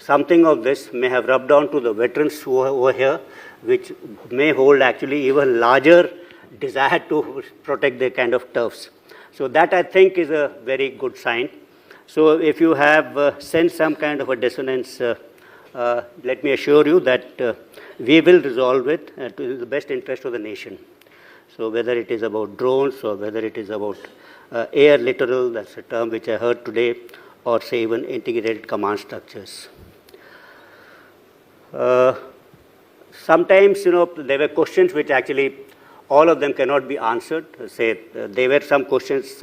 something of this may have rubbed on to the veterans who are over here, which may hold actually even larger desire to protect their kind of turfs. So that, I think, is a very good sign. So if you have sensed some kind of a dissonance, let me assure you that we will resolve it to the best interest of the nation. So whether it is about drones or whether it is about air littoral, that's a term which I heard today, or say even integrated command structures. Sometimes, there were questions which actually all of them cannot be answered. Say, there were some questions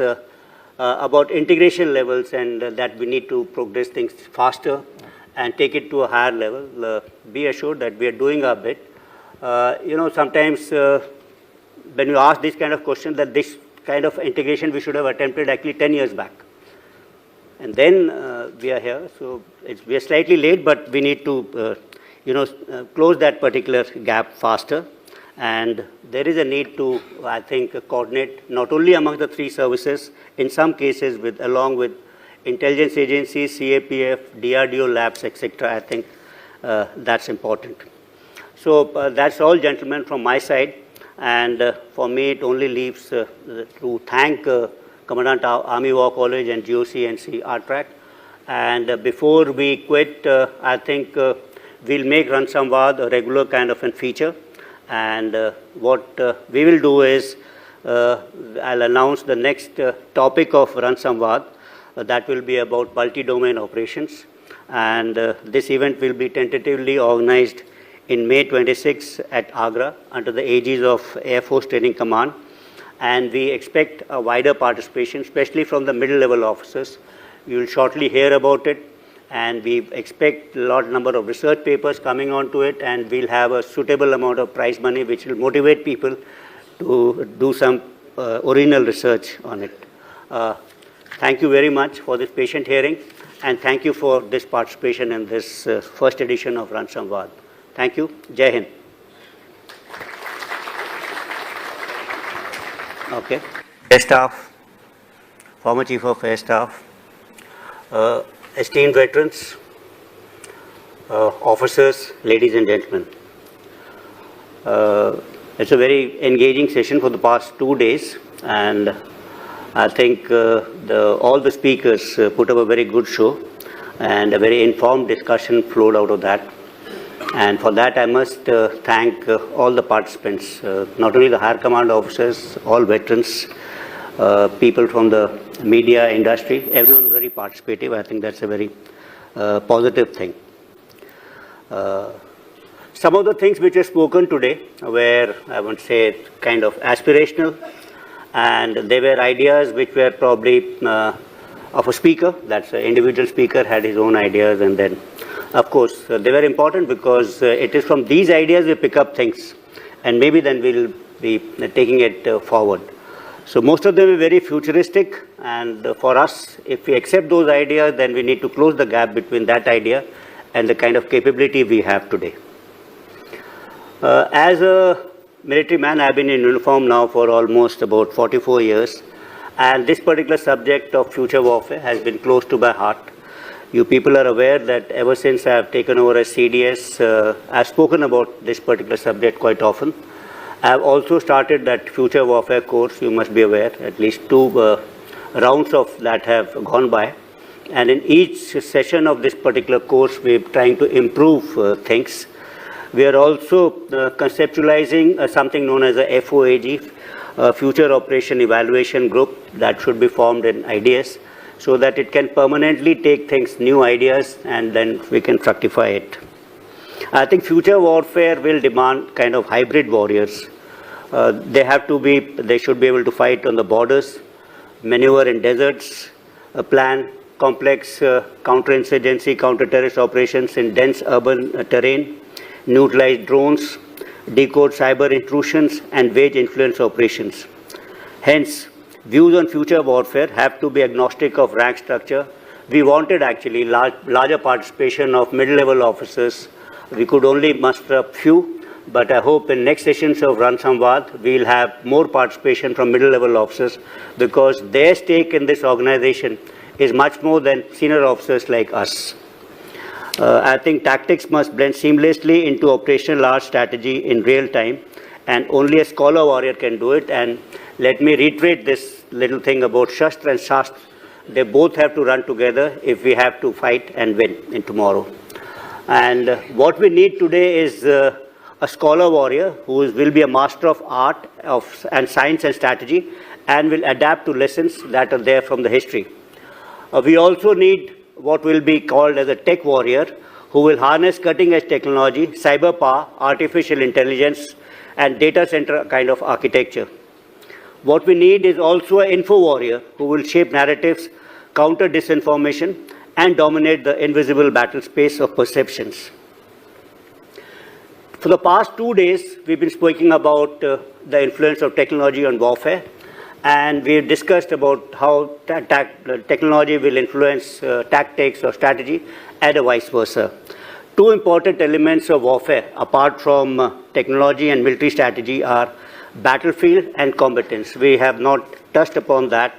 about integration levels and that we need to progress things faster and take it to a higher level. Be assured that we are doing our bit. Sometimes when you ask this kind of question, that this kind of integration we should have attempted actually 10 years back. And then we are here. So we are slightly late, but we need to close that particular gap faster. And there is a need to, I think, coordinate not only among the three services, in some cases along with intelligence agencies, CAPF, DRDO labs, etc. I think that's important. So that's all, gentlemen, from my side. And for me, it only leaves to thank Commandant Army War College and GOC&C RTRAC. And before we quit, I think we'll make Ran Samwad a regular kind of a feature. And what we will do is, I'll announce the next topic of Ran Samwad. That will be about multi-domain operations. And this event will be tentatively organized in May 26 at Agra under the aegis of Air Force Training Command. And we expect a wider participation, especially from the middle level officers. You will shortly hear about it. And we expect a large number of research papers coming onto it, and we'll have a suitable amount of prize money which will motivate people to do some original research on it. Thank you very much for this patient hearing, and thank you for this participation in this first edition of Ran Samwad. Thank you. Jai Hind. Okay. Air Staff, former Chief of Air Staff, esteemed veterans, officers, ladies and gentlemen. It's a very engaging session for the past 2 days, and I think all the speakers put up a very good show, and a very informed discussion flowed out of that. And for that, I must thank all the participants, not only the higher command officers, all veterans, people from the media industry, everyone very participative. I think that's a very positive thing. Some of the things which are spoken today were, I would say, kind of aspirational, and they were ideas which were probably of a speaker. That's an individual speaker had his own ideas, and then, of course, they were important because it is from these ideas we pick up things, and maybe then we'll be taking it forward. So most of them are very futuristic, and for us, if we accept those ideas, then we need to close the gap between that idea and the kind of capability we have today. As a military man, I've been in uniform now for almost about 44 years, and this particular subject of future warfare has been close to my heart. You people are aware that ever since I have taken over as CDS, I've spoken about this particular subject quite often. I have also started that future warfare course. You must be aware, at least 2 rounds of that have gone by. And in each session of this particular course, we're trying to improve things. We are also conceptualizing something known as a FOAG, Future Operation Evaluation Group, that should be formed in IDS, so that it can permanently take things, new ideas, and then we can fructify it. I think future warfare will demand kind of hybrid warriors. They should be able to fight on the borders, maneuver in deserts, plan complex counterinsurgency, counter-terrorist operations in dense urban terrain, neutralize drones, decode cyber intrusions, and wage influence operations. Hence, views on future warfare have to be agnostic of rank structure. We wanted actually larger participation of middle-level officers. We could only muster a few, but I hope in next sessions of Ran Samwad, we'll have more participation from middle-level officers, because their stake in this organization is much more than senior officers like us. I think tactics must blend seamlessly into operational art strategy in real time, and only a scholar warrior can do it. And let me reiterate this little thing about Shastra and Shastra. They both have to run together if we have to fight and win in tomorrow. And what we need today is a scholar warrior who will be a master of art and science and strategy, and will adapt to lessons that are there from the history. We also need what will be called as a tech warrior, who will harness cutting-edge technology, cyber power, artificial intelligence, and data center kind of architecture. What we need is also an info warrior who will shape narratives, counter disinformation, and dominate the invisible battle space of perceptions. For the past 2 days, we've been speaking about the influence of technology on warfare, and we've discussed about how technology will influence tactics or strategy, and vice versa. Two important elements of warfare, apart from technology and military strategy, are battlefield and combatants. We have not touched upon that.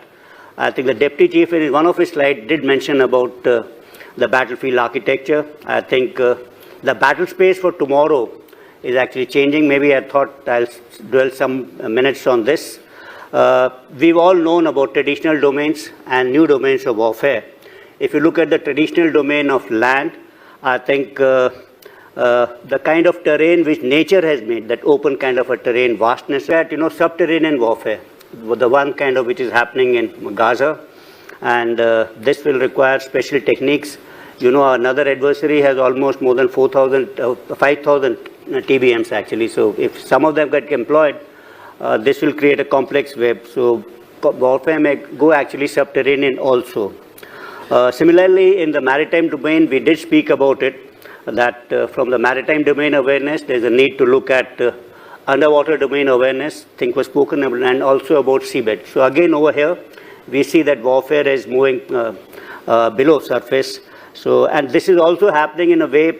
I think the Deputy Chief in one of his slides did mention about the battlefield architecture. I think the battle space for tomorrow is actually changing. Maybe I thought I'll dwell some minutes on this. We've all known about traditional domains and new domains of warfare. If you look at the traditional domain of land, I think the kind of terrain which nature has made, that open kind of a terrain, vastness, that, subterranean warfare, the one kind of which is happening in Gaza, and this will require special techniques. Another adversary has almost more than 5,000 TBMs actually. So if some of them get employed, this will create a complex web. So warfare may go actually subterranean also. Similarly, in the maritime domain, we did speak about it, that from the maritime domain awareness, there's a need to look at underwater domain awareness, things were spoken about, and also about seabed. So again, over here, we see that warfare is moving below surface. So, and this is also happening in a way,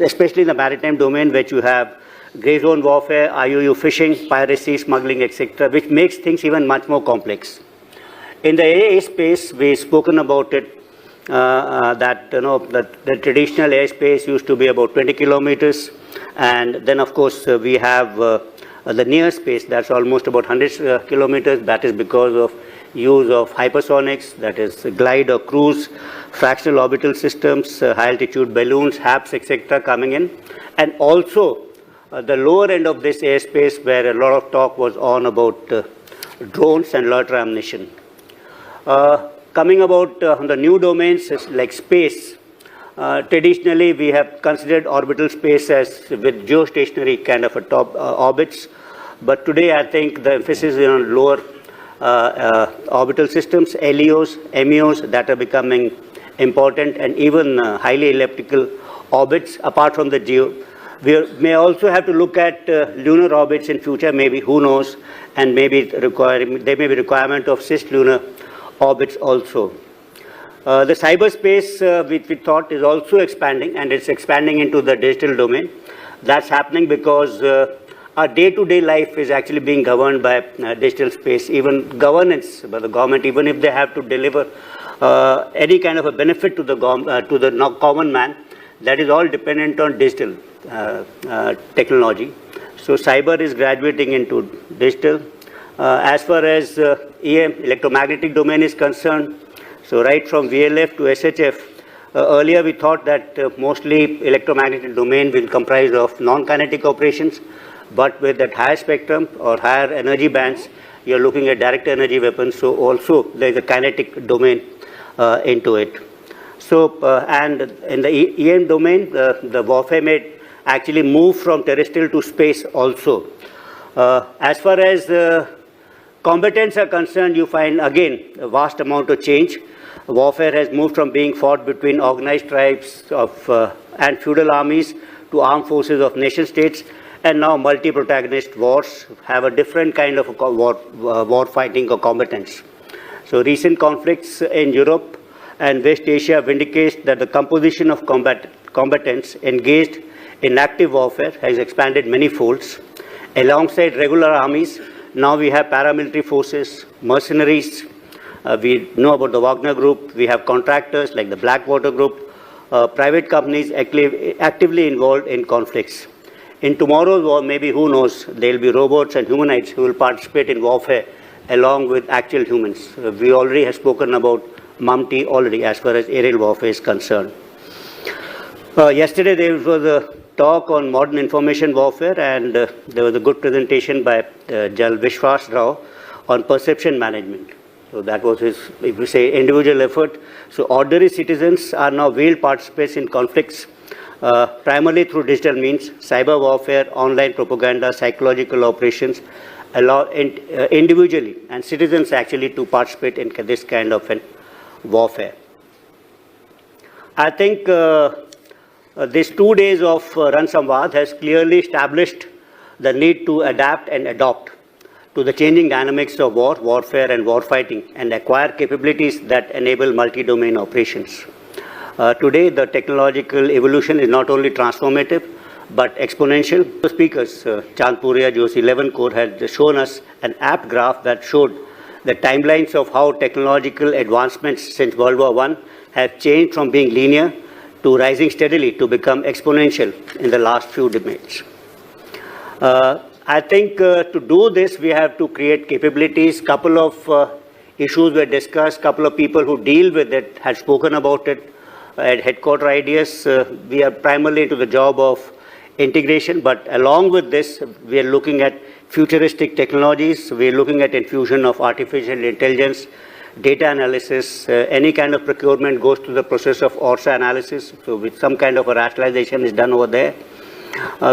especially in the maritime domain, which you have grey zone warfare, IUU fishing, piracy, smuggling, etc., which makes things even much more complex. In the AA space, we've spoken about it, that the traditional airspace used to be about 20 kilometers, and then of course we have the near space, that's almost about 100 kilometers. That is because of use of hypersonics, that is glide or cruise, fractional orbital systems, high altitude balloons, HAPS, etc. coming in, and also the lower end of this airspace where a lot of talk was on about drones and loiter ammunition. Coming about on the new domains like space, traditionally we have considered orbital space as with geostationary kind of a top orbits, but today I think the emphasis is on lower orbital systems, LEOs, MEOs, that are becoming important, and even highly elliptical orbits apart from the geo. We may also have to look at lunar orbits in future, maybe, who knows, and maybe there may be requirement of cislunar orbits also. The cyberspace, which we thought is also expanding, and it's expanding into the digital domain. That's happening because our day-to-day life is actually being governed by digital space. Even governance by the government, even if they have to deliver any kind of a benefit to the common man, that is all dependent on digital technology. So cyber is graduating into digital. As far as EM, electromagnetic domain, is concerned, so right from VLF to SHF, earlier we thought that mostly electromagnetic domain will comprise of non-kinetic operations, but with that higher spectrum or higher energy bands, you're looking at direct energy weapons, so also there's a kinetic domain into it. So, and in the EM domain, the warfare may actually move from terrestrial to space also. As far as combatants are concerned, you find again a vast amount of change. Warfare has moved from being fought between organized tribes and feudal armies to armed forces of nation states, and now multi-protagonist wars have a different kind of war fighting or combatants. So recent conflicts in Europe and West Asia vindicates that the composition of combatants engaged in active warfare has expanded many folds. Alongside regular armies, now we have paramilitary forces, mercenaries. We know about the Wagner Group. We have contractors like the Blackwater Group, private companies actively involved in conflicts. In tomorrow's war, maybe who knows, there will be robots and humanoids who will participate in warfare along with actual humans. We already have spoken about MUMT already as far as aerial warfare is concerned. Yesterday there was a talk on modern information warfare, and there was a good presentation by Jal Vishwas Rao on perception management. So that was his, if we say, individual effort. So ordinary citizens are now veiled participants in conflicts, primarily through digital means, cyber warfare, online propaganda, psychological operations, allow individually and citizens actually to participate in this kind of an warfare. I think these 2 days of Run Samwad has clearly established the need to adapt and adopt to the changing dynamics of war, warfare and warfighting, and acquire capabilities that enable multi-domain operations. Today, the technological evolution is not only transformative, but exponential. The speakers, Chandpuria Joshi 11 Core, had shown us an apt graph that showed the timelines of how technological advancements since World War I have changed from being linear to rising steadily to become exponential in the last few decades. I think to do this, we have to create capabilities. Couple of issues were discussed. Couple of people who deal with it had spoken about it at headquarter ideas. We are primarily into the job of integration, but along with this, we are looking at futuristic technologies. We are looking at infusion of artificial intelligence, data analysis. Any kind of procurement goes through the process of ORSA analysis, so with some kind of a rationalization is done over there.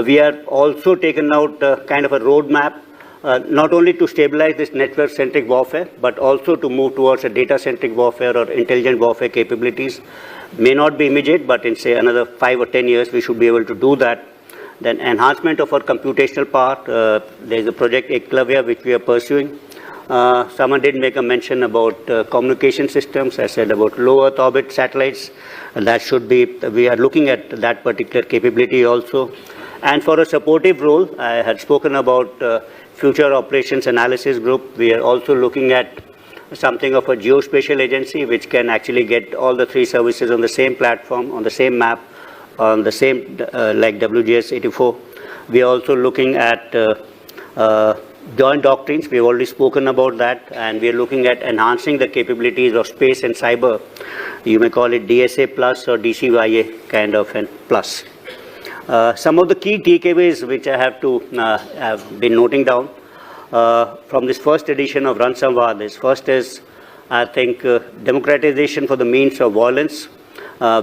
We are also taken out kind of a roadmap, not only to stabilize this network-centric warfare, but also to move towards a data-centric warfare or intelligent warfare capabilities. May not be immediate, but in say another 5 or 10 years, we should be able to do that. Then enhancement of our computational part. There is a project Eklavya which we are pursuing. Someone did make a mention about communication systems. I said about low Earth orbit satellites. And that should be, we are looking at that particular capability also. And for a supportive role, I had spoken about future operations analysis group. We are also looking at something of a geospatial agency which can actually get all the 3 services on the same platform, on the same map, on the same like WGS 84. We are also looking at joint doctrines. We have already spoken about that, and we are looking at enhancing the capabilities of space and cyber. You may call it DSA plus or DCYA kind of an plus. Some of the key takeaways which I have been noting down from this first edition of Run Samwad is, first is, I think, democratization for the means of violence,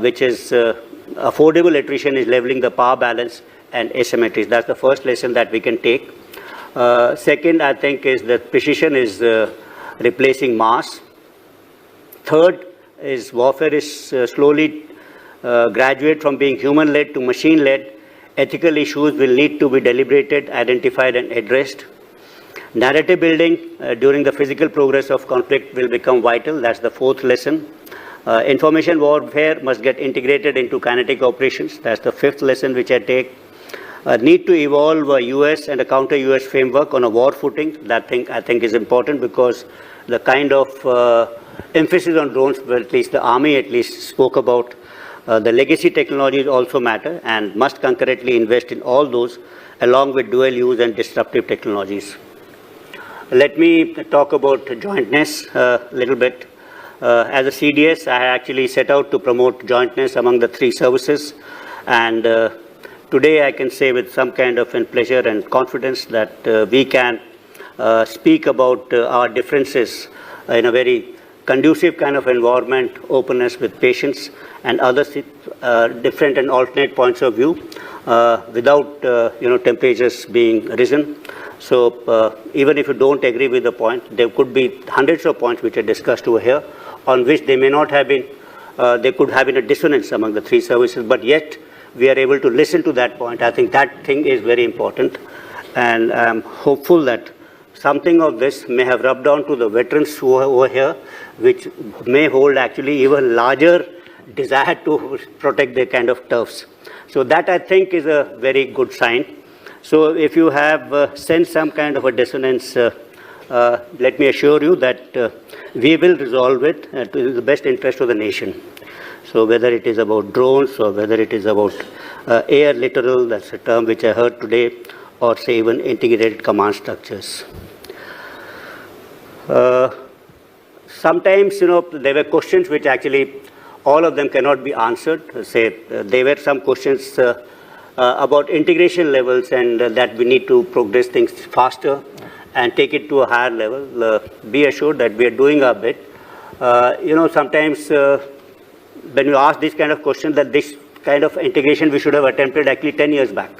which is affordable attrition is leveling the power balance and asymmetries. That's the first lesson that we can take. Second, I think, is that precision is replacing mass. Third is warfare is slowly graduate from being human-led to machine-led. Ethical issues will need to be deliberated, identified and addressed. Narrative building during the physical progress of conflict will become vital. That's the fourth lesson. Information warfare must get integrated into kinetic operations. That's the fifth lesson which I take. Need to evolve a US and a counter-US framework on a war footing. That thing I think is important, because the kind of emphasis on drones, well, at least the Army at least spoke about, the legacy technologies also matter and must concurrently invest in all those along with dual use and disruptive technologies. Let me talk about jointness a little bit. As a CDS, I actually set out to promote jointness among the 3 services, and today I can say with some kind of pleasure and confidence that we can speak about our differences in a very conducive kind of environment, openness with patients and other different and alternate points of view without temperatures being risen. So even if you don't agree with the point, there could be hundreds of points which are discussed over here on which they may not have been, there could have been a dissonance among the 3 services, but yet we are able to listen to that point. I think that thing is very important, and I'm hopeful that something of this may have rubbed down to the veterans who are over here, which may hold actually even larger desire to protect their kind of turfs. So that I think is a very good sign. So if you have sensed some kind of a dissonance, let me assure you that we will resolve it to the best interest of the nation. So whether it is about drones or whether it is about air littoral, that's a term which I heard today, or say even integrated command structures. Sometimes, there were questions which actually all of them cannot be answered. Say, there were some questions about integration levels and that we need to progress things faster and take it to a higher level. Be assured that we are doing our bit. Sometimes when you ask this kind of question, that this kind of integration we should have attempted actually 10 years back.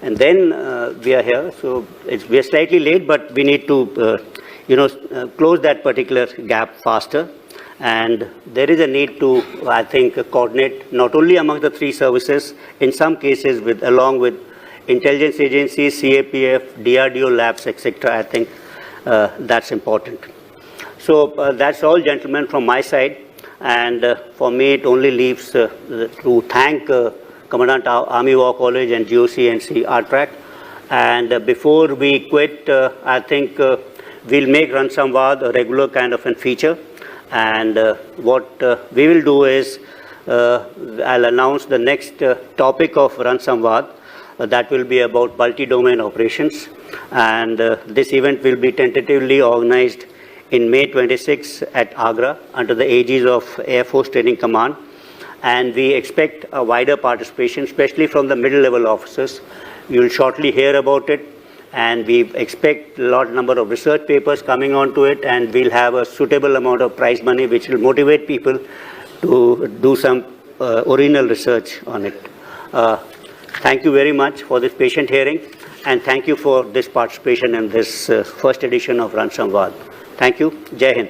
And then we are here. So we are slightly late, but we need to close that particular gap faster. And there is a need to, I think, coordinate not only among the three services, in some cases along with intelligence agencies, CAPF, DRDO labs, etc. I think that's important. So that's all, gentlemen, from my side. And for me, it only leaves to thank Commandant Army War College and GOC-NC RTRAC. And before we quit, I think we'll make Run Samwad a regular kind of a feature. And what we will do is, I'll announce the next topic of Run Samwad. That will be about multi-domain operations. And this event will be tentatively organized in May 26 at Agra under the aegis of Air Force Training Command. And we expect a wider participation, especially from the middle-level officers. You will shortly hear about it. And we expect a large number of research papers coming onto it, and we'll have a suitable amount of prize money which will motivate people to do some original research on it. Thank you very much for this patient hearing, and thank you for this participation in this first edition of Run Samwad. Thank you. Jai Hind.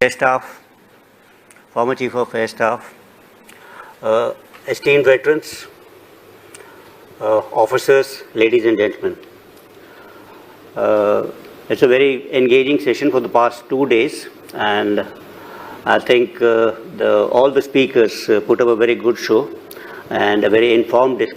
Air Staff, former Chief of Air Staff, esteemed veterans, officers, ladies and gentlemen. It's a very engaging session for the past 2 days, and I think all the speakers put up a very good show and a very informed discussion.